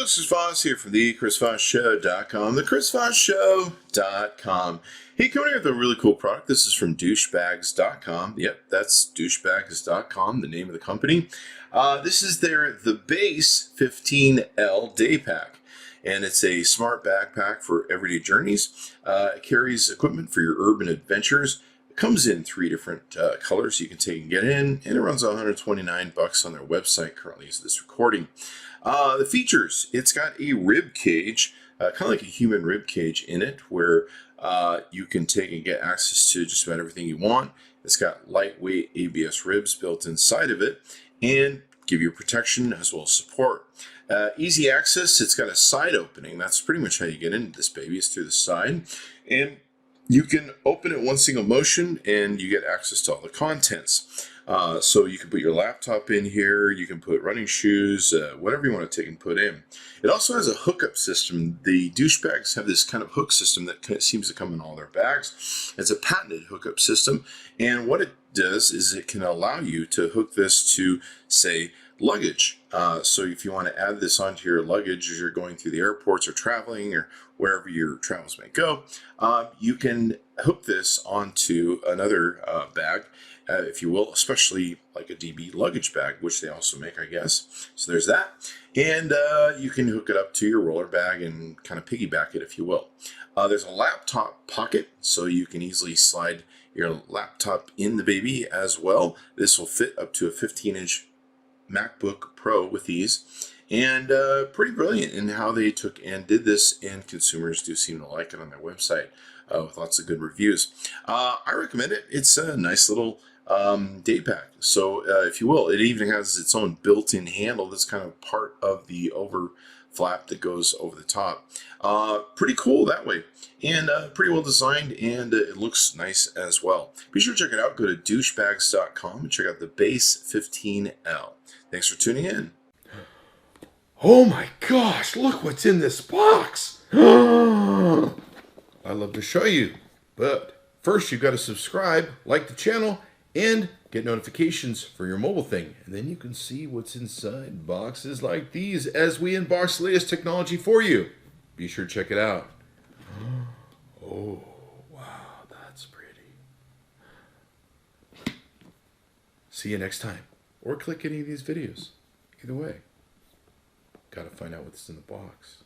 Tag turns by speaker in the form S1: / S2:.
S1: This is Voss here from the ChrisVossShow.com, the ChrisVossShow.com. Hey, coming here with a really cool product. This is from douchebags.com. Yep, that's douchebags.com, the name of the company. This is the Base 15L Daypack, and it's a smart backpack for everyday journeys. It carries equipment for your urban adventures. It comes in 3 different colors you can take and get in, and it runs $129 on their website currently as this recording. The features, it's got a rib cage, kind of like a human rib cage in it, where you can take and get access to just about everything you want. It's got lightweight ABS ribs built inside of it and give you protection as well as support. Easy access, it's got a side opening. That's pretty much how you get into this baby, is through the side. And you can open it one single motion and you get access to all the contents. So you can put your laptop in here, you can put running shoes, whatever you want to take and put in. It also has a hookup system. The douchebags have this kind of hook system that seems to come in all their bags. It's a patented hookup system, and what it does is it can allow you to hook this to, say, luggage. So if you want to add this onto your luggage as you're going through the airports or traveling or wherever your travels may go, you can hook this onto another bag, if you will, especially like a DB luggage bag, which they also make, I guess. So there's that. And you can hook it up to your roller bag and kind of piggyback it, if you will. There's a laptop pocket, so you can easily slide your laptop in the baby as well. This will fit up to a 15-inch MacBook Pro with ease, and pretty brilliant in how they took and did this, and consumers do seem to like it on their website with lots of good reviews. I recommend it. It's a nice little day pack. So if you will, it even has its own built-in handle that's kind of part of the over flap that goes over the top. Pretty cool that way, and pretty well designed, and it looks nice as well. Be sure to check it out. Go to douchebags.com and check out the Base 15L. Thanks for tuning in.
S2: Oh my gosh, look what's in this box. I'd love to show you, but first you've got to subscribe, like the channel, and get notifications for your mobile thing. And then you can see what's inside boxes like these as we unbox the latest technology for you. Be sure to check it out. Oh, wow, that's pretty. See you next time. Or click any of these videos. Either way, gotta find out what's in the box.